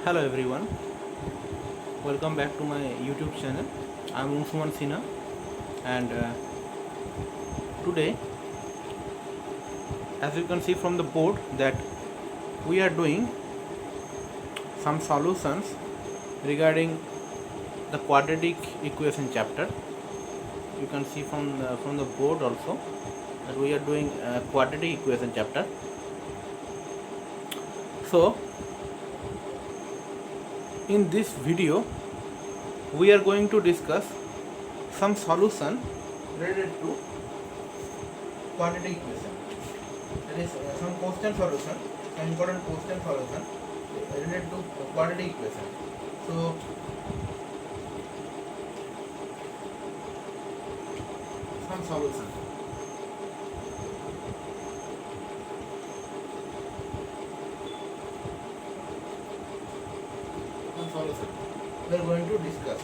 Hello everyone, welcome back to my YouTube channel. I'm Usman Sina, and today, as you can see from the board, that we are doing some solutions regarding the quadratic equation chapter. You can see from the board also that we are doing quadratic equation chapter. So, in this video, we are going to discuss some solution related to quadratic equation. That is some question solution, some important question solution related to quadratic equation. So, some solution. Some solution. We are going to discuss.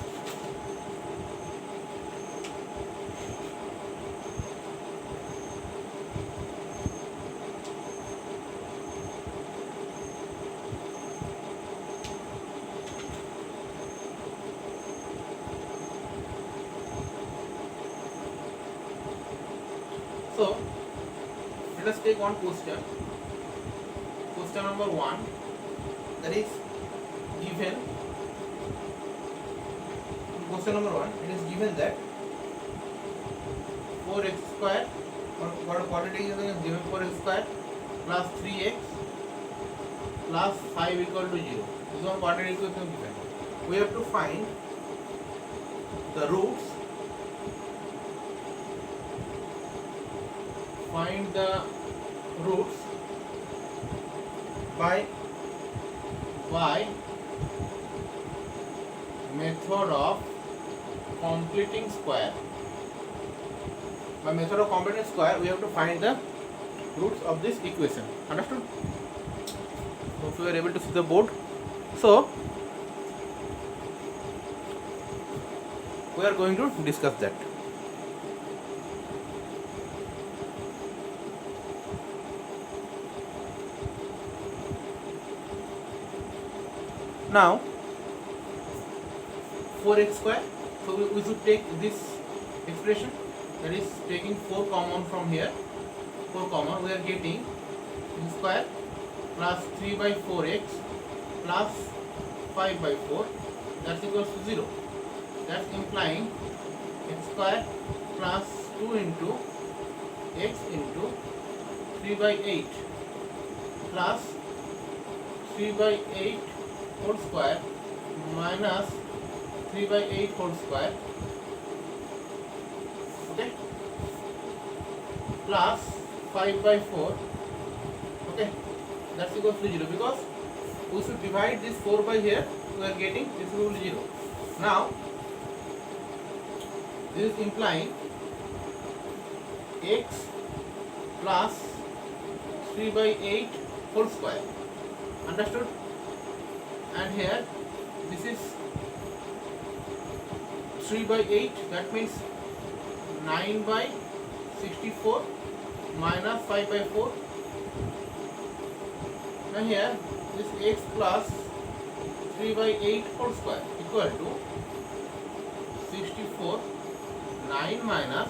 So, let us take one question. Question number 1, that is given. Question number 1, it is given that 4x square, what quadratic equation is given, 4x square plus 3x plus 5 equal to 0. This is one quadratic equation given. We have to find the roots. Find the roots by method of completing square. By method of completing square, we have to find the roots of this equation. Understood? Hope you are able to see the board. So, we are going to discuss that. Now, 4x square, so we should take this expression, that is taking 4 common from here, 4 common, we are getting square plus 3 by 4x plus 5 by 4, that's equals to 0. That's implying x square plus 2 into x into 3 by 8 plus 3 by 8 whole square minus 3 by 8 whole square, okay, plus 5 by 4, okay, that's equal to 0, because we should divide this 4 by here, we are getting this is equal to 0. Now, this is implying x plus 3 by 8 whole square, understood? And here this is 3 by 8, that means 9 by 64 minus 5 by 4, and here this x plus 3 by 8 whole square equal to 64, 9 minus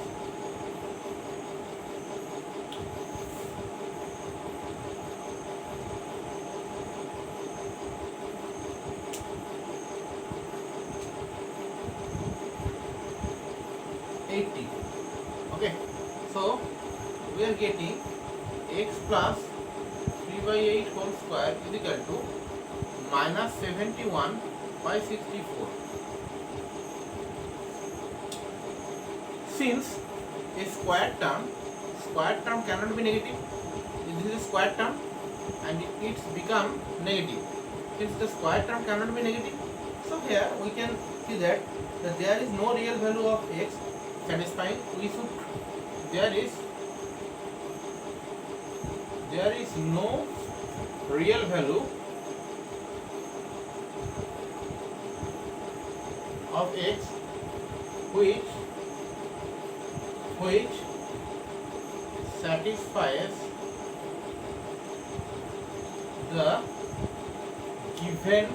80. Okay, so we are getting x plus 3 by 8 whole square is equal to minus 71 by 64. Since a square term cannot be negative, this is a square term and it's become negative. Since the square term cannot be negative, so here we can see that there is no real value of x satisfying. There is no real value of x which satisfies the given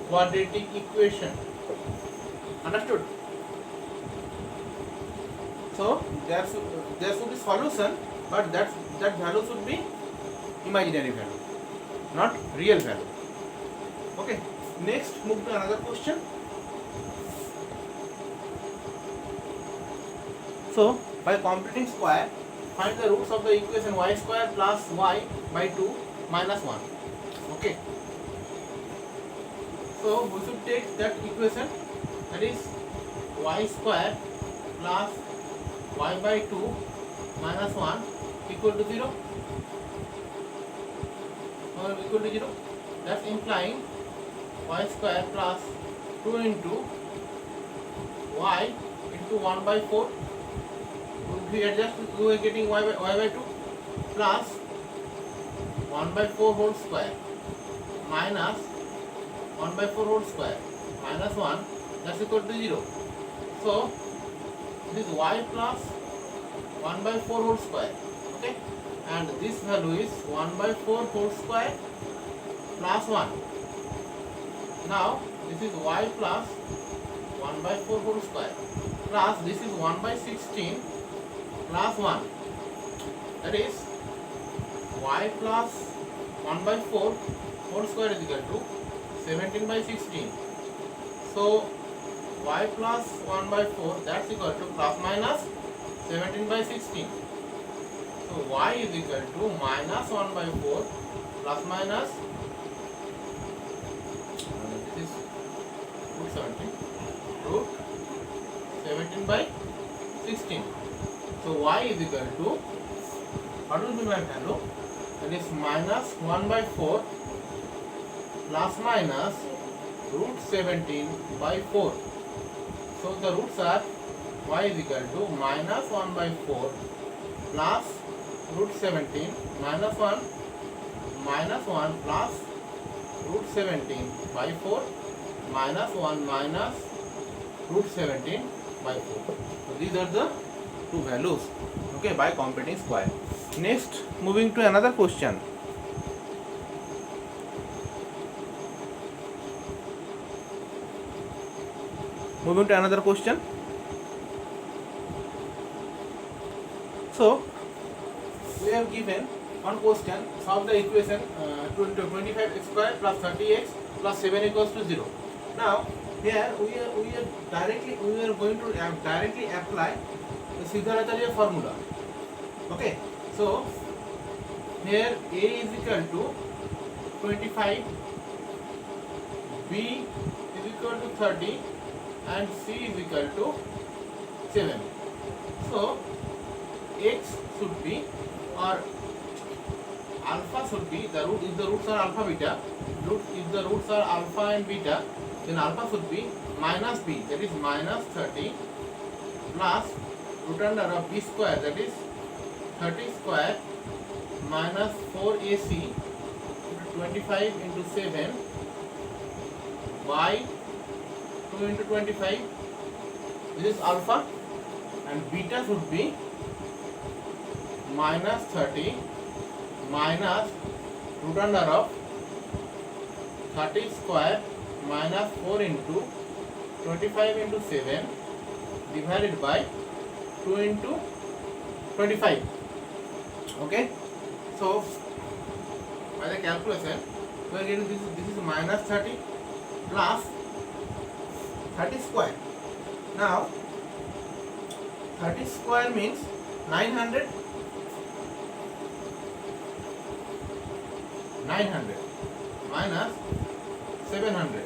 quadratic equation. Understood? So there should be solution, but that value should be imaginary value, not real value. Okay. Next, move to another question. So by completing square, find the roots of the equation y square plus y by 2 minus 1. Okay. So we should take that equation, that is y square plus y by 2 minus 1 equal to 0 or equal to 0. That's implying y square plus 2 into y into 1 by 4. If we adjust, we are getting y by 2 plus 1 by 4 whole square minus 1 by 4 whole square minus 1, that's equal to 0. So this is y plus 1 by 4 whole square. Okay, and this value is 1 by 4 whole square plus 1. Now this is y plus 1 by 4 whole square plus this is 1 by 16 plus 1, that is y plus 1 by 4 whole square is equal to 17 by 16. So y plus 1 by 4, that's equal to plus minus 17 by 16. So y is equal to minus 1 by 4 plus minus, this is root 17 by 16. So y is equal to, what will be my value? That is minus 1 by 4 plus minus root 17 by 4. So the roots are y is equal to minus 1 by 4 plus root 17 minus 1 plus root 17 by 4 minus 1 minus root 17 by 4. So these are the two values, okay, by completing square. Next, moving to another question. Moving to another question. So we have given one question, solve the equation 25x square plus 30x plus 7 equals to 0. Now here we are going to directly apply the Siddharacharya formula. Okay, so here a is equal to 25, b is equal to 30 and c is equal to 7. So x should be, or alpha should be, the root, if the roots are alpha beta, if the roots are alpha and beta, then alpha should be minus b, that is minus 30 plus root under of b square, that is 30 square minus 4ac 25 into 7 by 2 into 25. This is alpha, and beta should be minus 30 minus root under of 30 square minus 4 into 25 into 7 divided by 2 into 25. Okay, so by the calculation we are getting this is minus 30 plus 30 square. Now 30 square means 900 minus 700.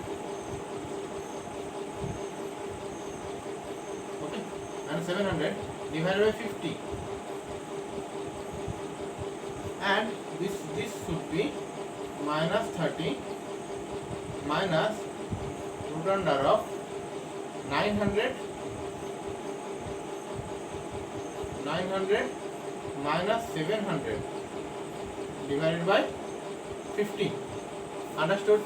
Okay, and 700 divided by 50, and this should be minus 30 minus root under of 900 minus 700 divided by 50. Understood?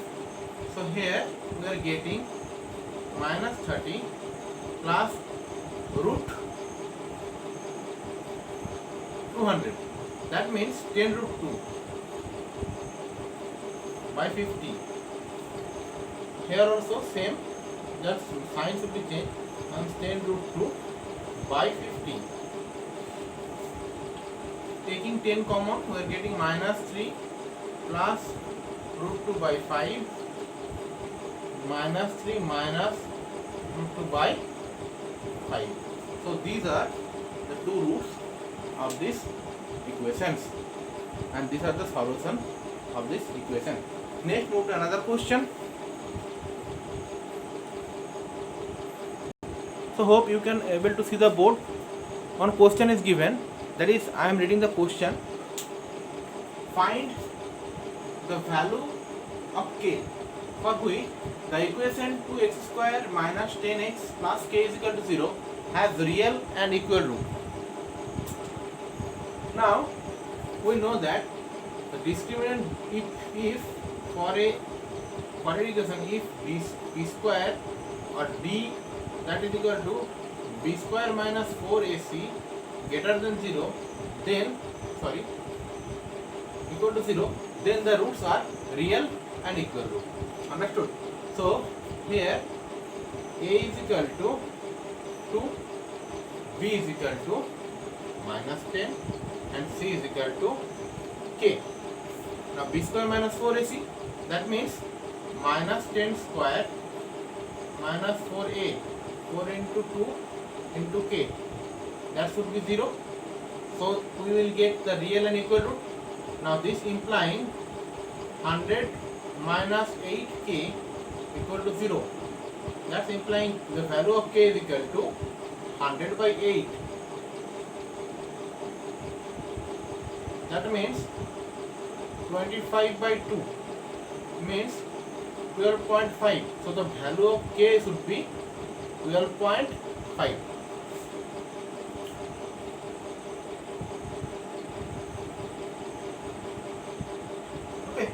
So here we are getting minus 30 plus root 200. That means 10 root 2 by 50. here also same, just sign should be changed, and 10 root 2 by 15. Taking 10 common, we are getting minus 3 plus root 2 by 5 minus 3 minus root 2 by 5. So these are the two roots of these equations, and these are the solution of this equation. Next, move to another question. So hope you can able to see the board. One question is given, that is I am reading the question. Find the value of k for which the equation 2x square minus 10x plus k is equal to 0 has real and equal root. Now we know that the discriminant if for a equation, if b square or d that is equal to b square minus 4ac greater than 0, then equal to 0, then the roots are real and equal root. Understood? So here a is equal to 2, b is equal to minus 10 and c is equal to k. Now b square minus 4ac, that means minus 10 square minus 4a, 4 into 2 into k, that should be 0. So we will get the real and equal root. Now this implying 100 minus 8k equal to 0. That's implying the value of k is equal to 100 by 8. That means 25 by 2 means 12.5. So the value of k should be 12.5. Okay.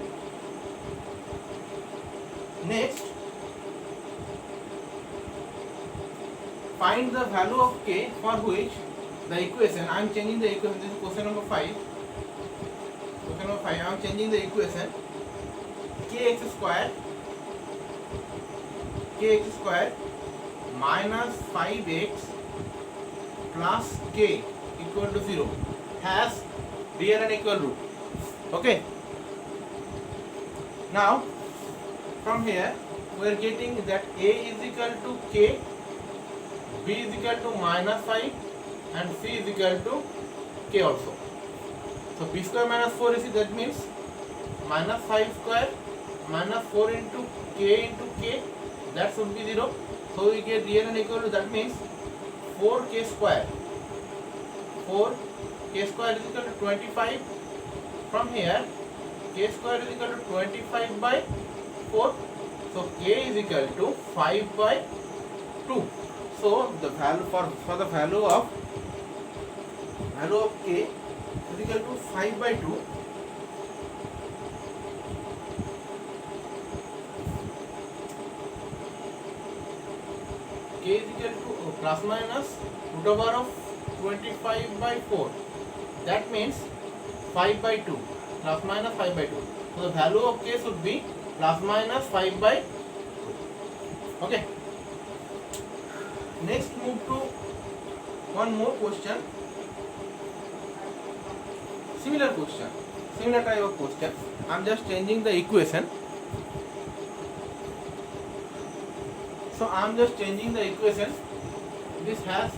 Next, find the value of k for which the equation, I am changing the equation, this is question number 5. Question number 5, I am changing the equation kx square minus 5x plus k equal to 0 has real and equal root. Okay. Now from here we are getting that a is equal to k, b is equal to minus 5 and c is equal to k also. So b square minus 4 is, that means minus 5 square minus 4 into k, that should be 0. So we get real and equal to, that means 4k square. 4k square is equal to 25. From here k square is equal to 25 by 4. So k is equal to 5 by 2. So the value for the value of k is equal to 5 by 2. K is equal to plus minus root over of 25 by 4. That means 5 by 2. Plus minus 5 by 2. So the value of k should be plus minus 5 by 2. Okay. Next, move to one more question. Similar question. Similar type of question. I am just changing the equation. So I am just changing the equation. This has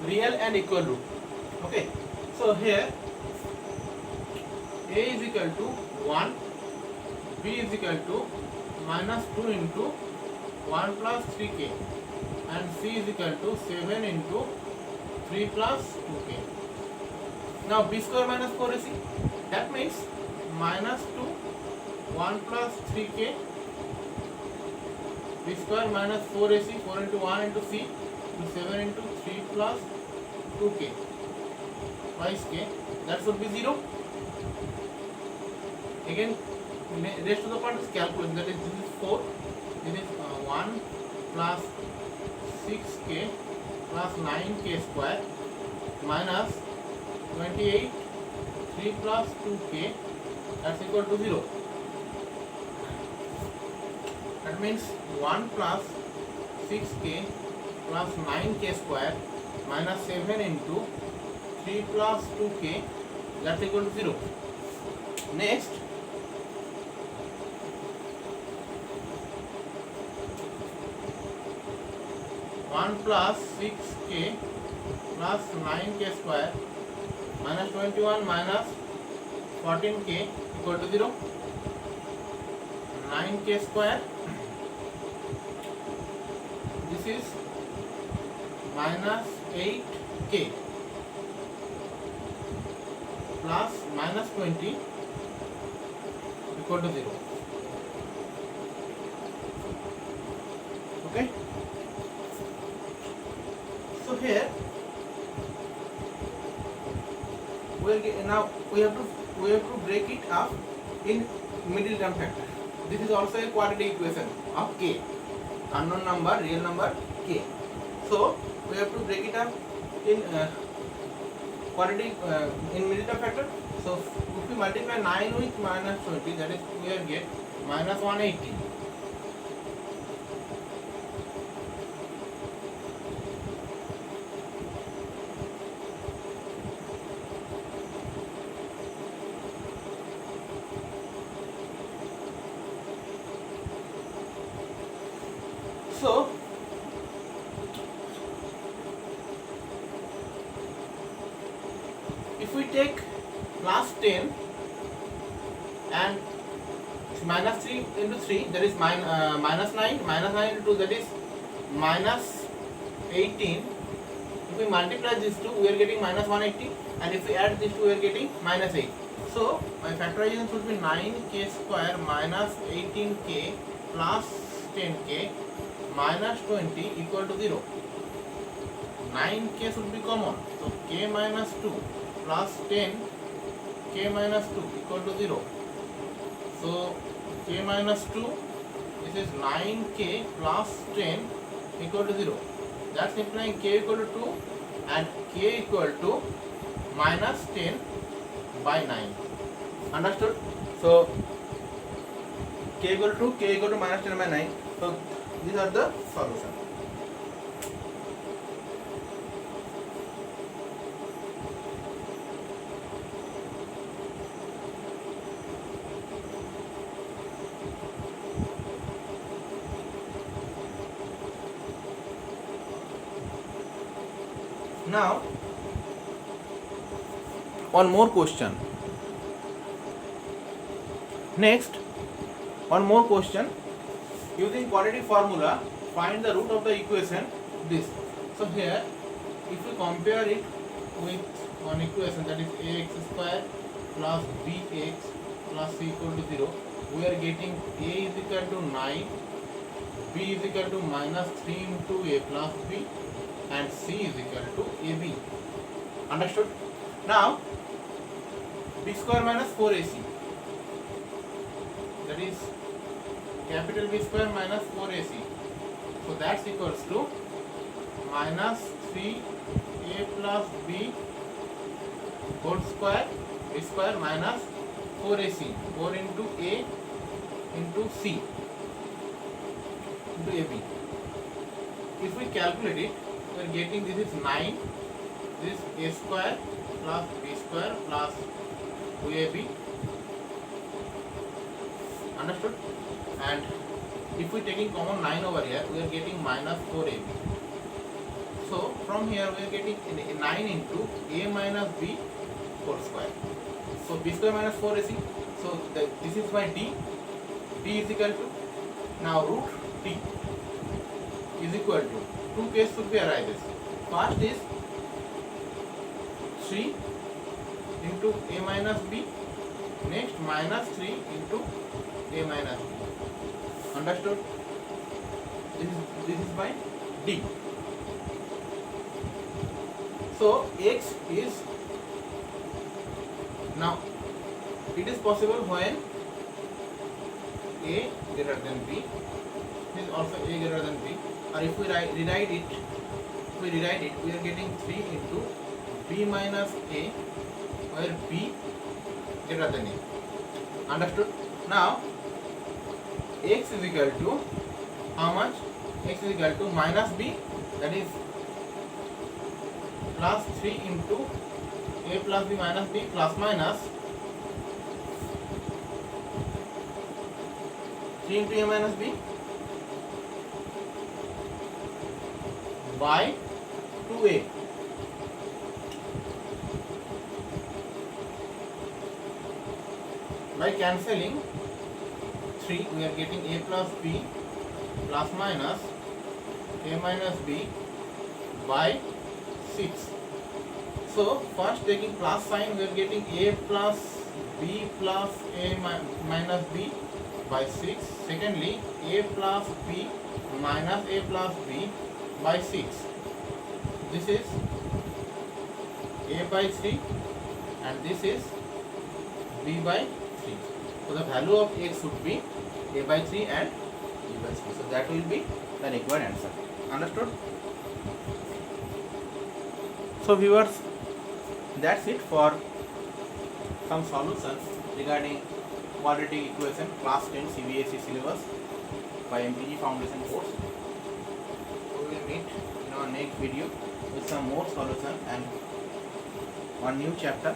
real and equal root. Okay. So here a is equal to 1, b is equal to minus 2 into 1 plus 3k, and c is equal to 7 into 3 plus 2k. Now b square minus 4ac, that means minus 2 1 plus 3k, b square minus 4ac, 4 into 1 into c, to 7 into 3 plus 2k, twice k, that should be 0. Again, rest of the part is calculated, that is this is 4, this is 1 plus 6k plus 9k square minus 28, 3 plus 2k, that's equal to 0. That That means 1 plus 6k plus 9k square minus 7 into 3 plus 2k, that's equal to 0. Next, one plus 6k plus 9k square minus 21 minus 14k equal to 0. 9k square, this is minus 8k plus minus 20 equal to 0. Okay. So here now we have to break it up in middle term factor. This is also a quadratic equation of k, unknown number, real number k. So we have to break it up in quadratic in middle term factor. So if we multiply 9 with minus 20, that is we will get minus 180. So if we take plus 10 and minus 3 into 3, that is minus 9, minus 9 into 2, that is minus 18. If we multiply these two, we are getting minus 180, and if we add these two, we are getting minus 8. So my factorization should be 9k square minus 18k plus 10k minus 20 equal to 0. 9k should be common, so k minus 2 plus 10 k minus 2 equal to 0. So k minus 2, this is 9k plus 10 equal to 0. That's implying k equal to 2 and k equal to minus 10 by 9. Understood? So k equal to 2, k equal to minus 10 by 9. So these are the solutions. Now, one more question. Next, one more question. Using quadratic formula, find the root of the equation this. So here, if we compare it with one equation, that is ax square plus bx plus c equal to 0, we are getting a is equal to 9, b is equal to minus 3 into a plus b, and c is equal to ab. Understood? Now, b square minus 4ac, that is capital B square minus 4ac. So that's equals to minus 3a plus b whole square, b square minus 4ac, 4 into a into c into ab. If we calculate it, we are getting this is 9, this is a square plus b square plus 2ab. Understood? And if we taking common 9 over here, we are getting minus 4ab. So from here we are getting 9 into a minus b whole square. So b square minus 4ac. So this is my d. D is equal to, now root d is equal to, two cases should be arises. First is 3 into a minus b. Next minus 3 into a minus b. Understood? This is my d. So x is, now it is possible when a greater than b, this is also a greater than b, or if we rewrite it, we are getting 3 into b minus a, where b greater than a. Understood? Now x is equal to how much? X is equal to minus b, that is plus 3 into a plus b minus b plus minus 3 into a minus b by 2a. By cancelling 3, we are getting a plus b plus minus a minus b by 6. So first taking plus sign, we are getting a plus b plus a minus b by 6. Secondly, a plus b minus a plus b by 6. This is a by 3 and this is b by 3. So the value of x should be a by 3 and b by 3. So that will be the required answer. Understood? So viewers, that's it for some solutions regarding quadratic equation class 10 CBSE syllabus by MTG Foundation course. We will meet in our next video with some more solution and one new chapter.